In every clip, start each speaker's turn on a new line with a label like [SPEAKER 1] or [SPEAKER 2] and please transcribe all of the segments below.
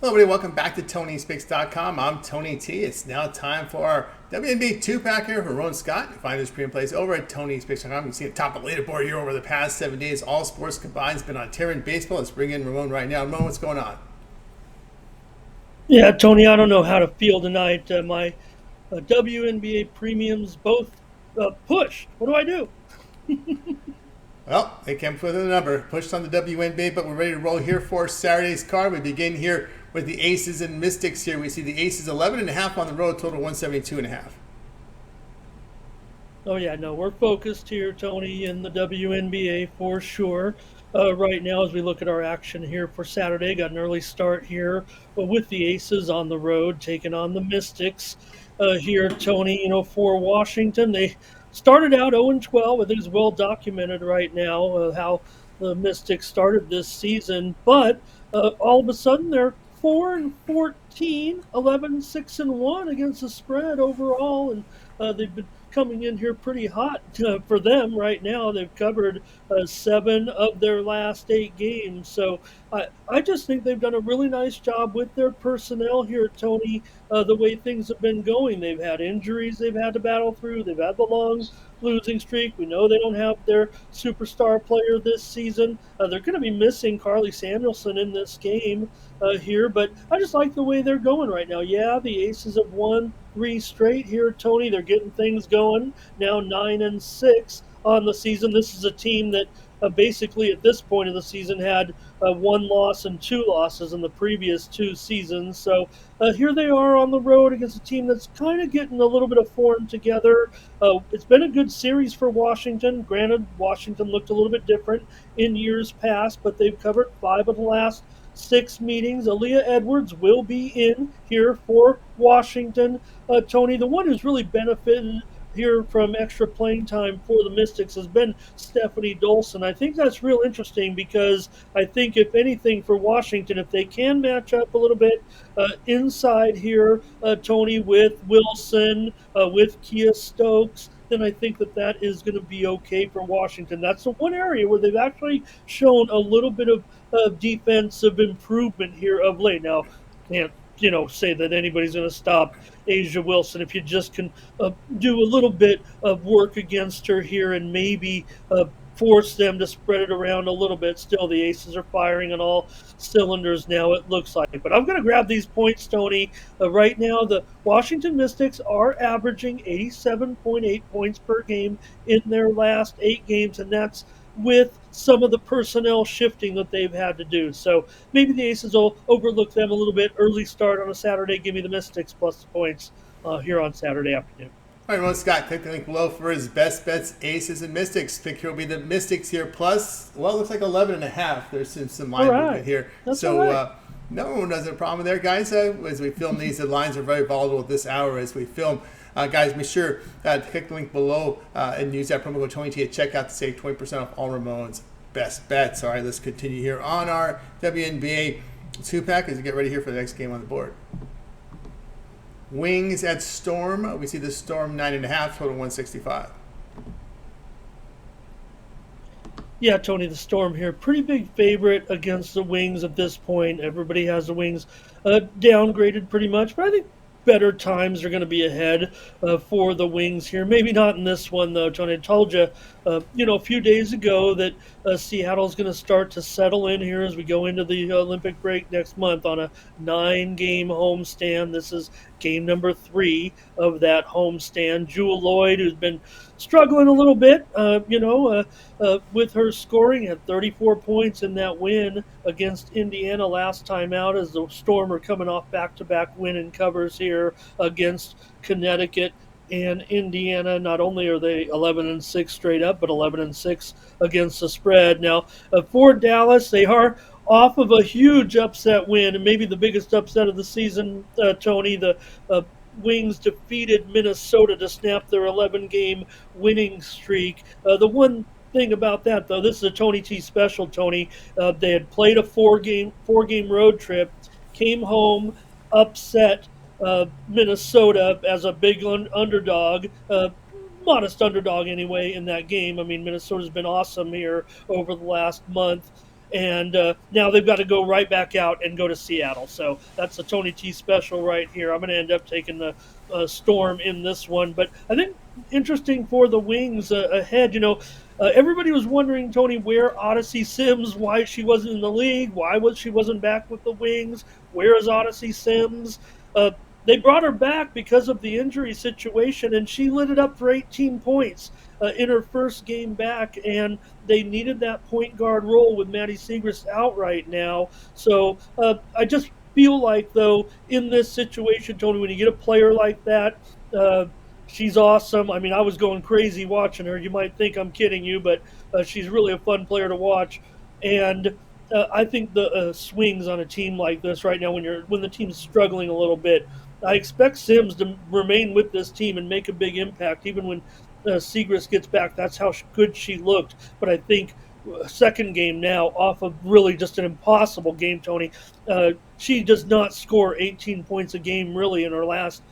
[SPEAKER 1] Hello, everybody. Welcome back to TonySpeaks.com. I'm Tony T. It's now time for our WNBA two-pack here for Ramon Scott. You find his pre and plays over at TonySpeaks.com. You can see the top of the leaderboard here over the past 7 days. All sports combined. It's been on tearing baseball. Let's bring in Ramon right now. Ramon, what's going on?
[SPEAKER 2] Yeah, Tony, I don't know how to feel tonight. My WNBA premiums both pushed. What do I do?
[SPEAKER 1] Well, they came with a number. Pushed on the WNBA, but we're ready to roll here for Saturday's card. We begin here with the Aces and Mystics here. We see the Aces 11.5 on the road, total 172.5.
[SPEAKER 2] Oh, yeah, no, we're focused here, Tony, in the WNBA for sure. Right now, as we look at our action here for Saturday, got an early start here with the Aces on the road, taking on the Mystics here, Tony. For Washington, they started out 0-12. I think it's well documented right now how the Mystics started this season, but all of a sudden they're 4-14, 11-6-1 against the spread overall, and they've been coming in here pretty hot for them right now. They've covered 7 of their last 8 games. So I just think they've done a really nice job with their personnel here, Tony, the way things have been going. They've had injuries they've had to battle through. They've had the long losing streak. We know they don't have their superstar player this season. They're going to be missing Carly Samuelson in this game here, but I just like the way they're going right now. Yeah, the Aces have won 3 straight here, Tony. They're getting things going now, 9-6 on the season. This is a team that basically at this point of the season had 1 loss and 2 losses in the previous 2 seasons. So here they are on the road against a team that's kind of getting a little bit of form together. It's been a good series for Washington. Granted, Washington looked a little bit different in years past, but they've covered 5 of the last 6 meetings. Aaliyah Edwards will be in here for Washington. Tony, the one who's really benefited here from extra playing time for the Mystics has been Stephanie Dolson. I think that's real interesting because I think if anything for Washington, if they can match up a little bit inside here, Tony, with Wilson, with Kia Stokes, then I think that is going to be okay for Washington. That's the one area where they've actually shown a little bit of defensive improvement here of late. Now, can't say that anybody's going to stop Asia Wilson if you just can do a little bit of work against her here and maybe force them to spread it around a little bit. Still, the Aces are firing on all cylinders now, it looks like. But I'm going to grab these points, Tony. Right now, the Washington Mystics are averaging 87.8 points per game in their last 8 games, and that's with some of the personnel shifting that they've had to do. So maybe the Aces will overlook them a little bit. Early start on a Saturday. Give me the Mystics plus the points here on Saturday afternoon.
[SPEAKER 1] All right, Ramon Scott, click the link below for his best bets, Aces and Mystics. Pick here will be the Mystics here plus, well, it looks like 11.5. There's some line movement here.
[SPEAKER 2] That's
[SPEAKER 1] so
[SPEAKER 2] right.
[SPEAKER 1] no one has a problem there, guys. As we film these, the lines are very volatile at this hour as we film. Guys, make sure to click the link below and use that promo code TonyT at checkout to save 20% off all Ramon's best bets. All right, let's continue here on our WNBA two-pack as we get ready here for the next game on the board. Wings at Storm. We see the Storm 9.5, total 165.
[SPEAKER 2] Yeah, Tony, the Storm here. Pretty big favorite against the Wings at this point. Everybody has the Wings downgraded pretty much, but I think better times are going to be ahead for the Wings here. Maybe not in this one, though, Tony. I told you, a few days ago that Seattle's going to start to settle in here as we go into the Olympic break next month on a 9-game homestand. This is game number 3 of that homestand. Jewel Lloyd, who's been struggling a little bit, with her scoring, at 34 points in that win against Indiana last time out as the Storm are coming off back-to-back win and covers here against Connecticut and Indiana. Not only are they 11-6 straight up, but 11-6 against the spread. Now, for Dallas, they are off of a huge upset win, and maybe the biggest upset of the season, Tony. The Wings defeated Minnesota to snap their 11-game winning streak. The one thing about that, though, this is a Tony T special, Tony. They had played a four-game road trip, came home, upset Minnesota as a big underdog, modest underdog anyway in that game. I mean, Minnesota's been awesome here over the last month. and now they've got to go right back out and go to Seattle. So that's a Tony T special right here. I'm going to end up taking the Storm in this one, but I think interesting for the Wings ahead. Everybody was wondering, Tony, where Odyssey Sims, why she wasn't in the league, why she wasn't back with the Wings, where is Odyssey Sims? Uh, they brought her back because of the injury situation, and she lit it up for 18 points in her first game back. And they needed that point guard role with Maddie Segrist out right now. So I just feel like, though, in this situation, Tony, when you get a player like that, uh, she's awesome. I mean, I was going crazy watching her. You might think I'm kidding you, but she's really a fun player to watch. And I think the swings on a team like this right now, when the team's struggling a little bit, I expect Sims to remain with this team and make a big impact, even when Segrist gets back. That's how good she looked. But I think second game now, off of really just an impossible game, Tony. She does not score 18 points a game really in her last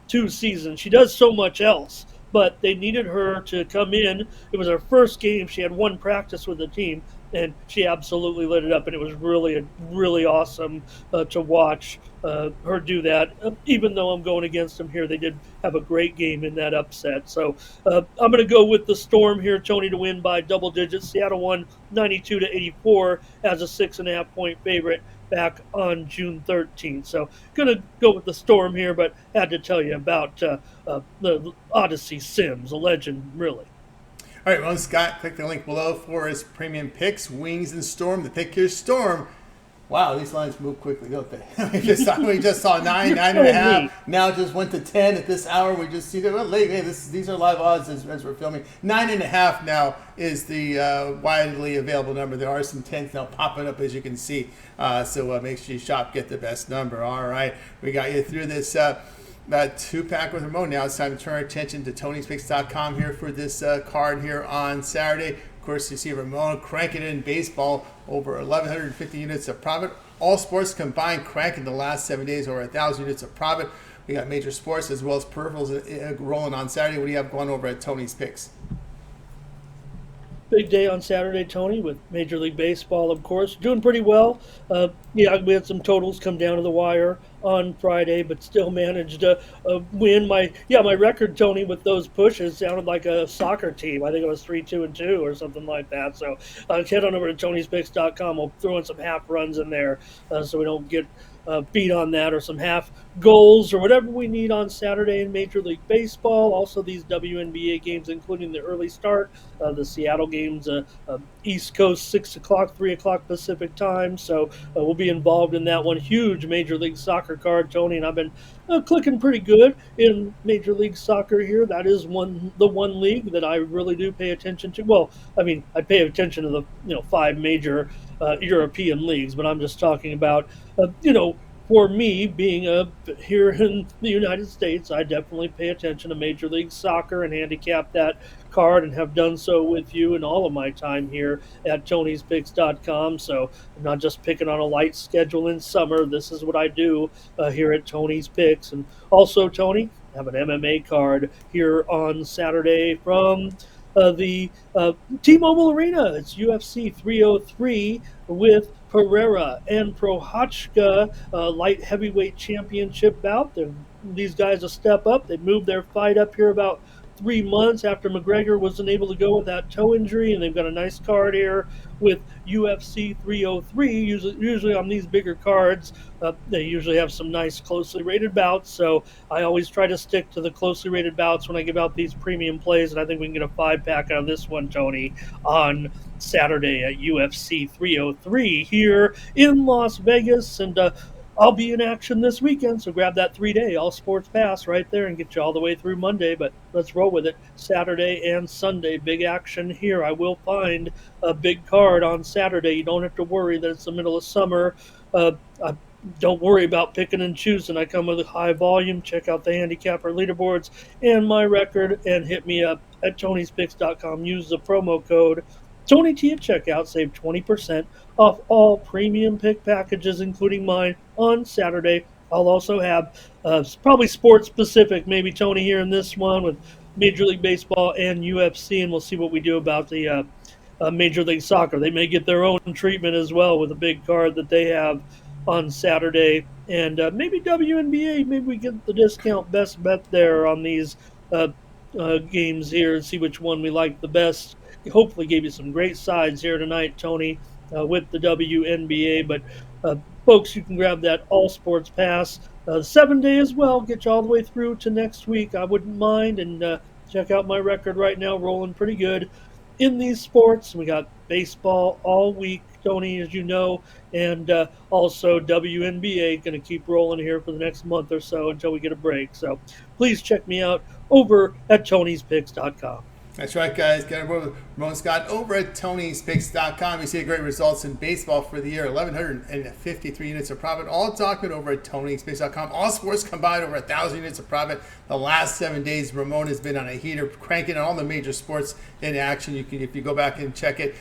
[SPEAKER 2] two seasons. She does so much else, but they needed her to come in. It was her first game. She had one practice with the team, and she absolutely lit it up. And it was really awesome to watch her do that. Even though I'm going against them here, they did have a great game in that upset. So I'm going to go with the Storm here, Tony, to win by double digits. Seattle won 92-84 as a 6.5 point favorite back on June 13th. So going to go with the Storm here, but had to tell you about the Odyssey Sims, a legend, really.
[SPEAKER 1] All right, well, Scott, click the link below for his premium picks, Wings and Storm. The pick here, Storm. Wow, these lines move quickly, don't they? we just saw 9.5. Now it just went to 10 at this hour. We just see that. Well, hey, these are live odds as we're filming. 9.5 now is the widely available number. There are some 10s now popping up, as you can see. So make sure you shop, get the best number. All right, we got you through this. Two-pack with Ramon. Now it's time to turn our attention to Tony'sPicks.com here for this card here on Saturday. Of course, you see Ramon cranking in baseball, over 1,150 units of profit. All sports combined cranking the last 7 days, over 1,000 units of profit. We got major sports as well as peripherals rolling on Saturday. What do you have going over at Tony's Picks?
[SPEAKER 2] Big day on Saturday, Tony, with Major League Baseball, of course. Doing pretty well. We had some totals come down to the wire on Friday, but still managed to win. My record, Tony, with those pushes sounded like a soccer team. I think it was 3-2-2 or something like that. So head on over to Tony'sPicks.com. We'll throw in some half runs in there so we don't get beat on that, or some half goals or whatever we need on Saturday in Major League Baseball. Also, these WNBA games, including the early start, the Seattle games, East Coast 6 o'clock, 3 o'clock Pacific time. So we'll be involved in that one. Huge Major League Soccer card, Tony, and I've been clicking pretty good in Major League Soccer here. That is the one league that I really do pay attention to. Well, I mean, I pay attention to the 5 major European leagues, but I'm just talking about for me being here in the United States, I definitely pay attention to Major League Soccer and handicap that card, and have done so with you in all of my time here at Tony'sPicks.com. So I'm not just picking on a light schedule in summer. This is what I do here at Tony's Picks. And also, Tony, I have an MMA card here on Saturday from the T-Mobile Arena. It's UFC 303 with Pereira and Prochazka, light heavyweight championship bout. These guys a step up. They moved their fight up here about 3 months after McGregor wasn't able to go with that toe injury, and they've got a nice card here with UFC 303. Usually on these bigger cards, they usually have some nice closely rated bouts, so I always try to stick to the closely rated bouts when I give out these premium plays, and I think we can get a 5-pack out of this one, Tony, on Saturday at UFC 303 here in Las Vegas. And I'll be in action this weekend, so grab that 3-day all sports pass right there and get you all the way through Monday. But let's roll with it. Saturday and Sunday, big action here. I will find a big card on Saturday. You don't have to worry that it's the middle of summer. I don't worry about picking and choosing. I come with a high volume. Check out the handicapper leaderboards and my record, and hit me up at Tony'sPicks.com. Use the promo code Tony T at checkout. Save 20% off all premium pick packages, including mine, on Saturday. I'll also have probably sports specific, maybe Tony here in this one with Major League Baseball and UFC, and we'll see what we do about the Major League Soccer. They may get their own treatment as well with a big card that they have on Saturday. And maybe WNBA, maybe we get the discount best bet there on these uh, games here and see which one we like the best. Hopefully, gave you some great sides here tonight, Tony, with the WNBA. But uh, folks, you can grab that All Sports Pass 7 day as well. Get you all the way through to next week. I wouldn't mind. And check out my record right now, rolling pretty good in these sports. We got baseball all week, Tony, as you know, and also WNBA going to keep rolling here for the next month or so until we get a break. So please check me out over at Tony'sPicks.com.
[SPEAKER 1] That's right, guys. Get over with Ramon Scott over at Tony'sPicks.com. You see great results in baseball for the year. 1,153 units of profit. All talking over at Tony'sPicks.com. All sports combined over 1,000 units of profit. The last 7 days, Ramon has been on a heater, cranking all the major sports in action. You can, if you go back and check it,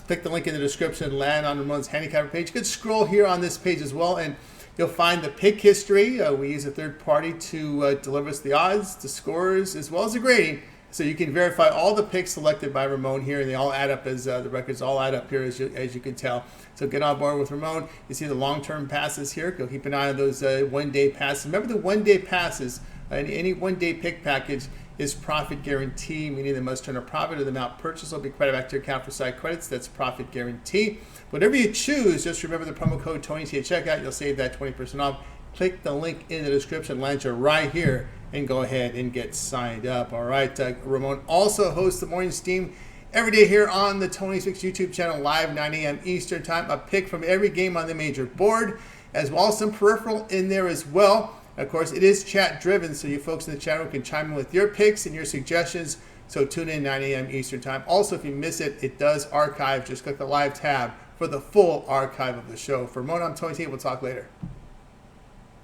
[SPEAKER 1] click the link in the description, land on Ramon's handicapping page. You can scroll here on this page as well, and you'll find the pick history. We use a third party to deliver us the odds, the scores, as well as the grading. So you can verify all the picks selected by Ramon here, and they all add up as the records all add up here, as you can tell. So get on board with Ramon. You see the long-term passes here. Go keep an eye on those one-day passes. Remember the one-day passes. Any one-day pick package is profit guarantee, meaning they must turn a profit or the amount purchased will be credited back to your account for side credits. That's profit guarantee. Whatever you choose, just remember the promo code TonyT at checkout. You'll save that 20% off. Click the link in the description, land you right here, and go ahead and get signed up. All right, Ramon also hosts the Morning Steam every day here on the Tony's Picks YouTube channel, live 9 a.m. Eastern time. A pick from every game on the major board, as well as some peripheral in there as well. Of course, it is chat driven, so you folks in the channel can chime in with your picks and your suggestions. So tune in 9 a.m. Eastern time. Also, if you miss it, it does archive. Just click the live tab for the full archive of the show. For Ramon, I'm Tony T. We'll talk later.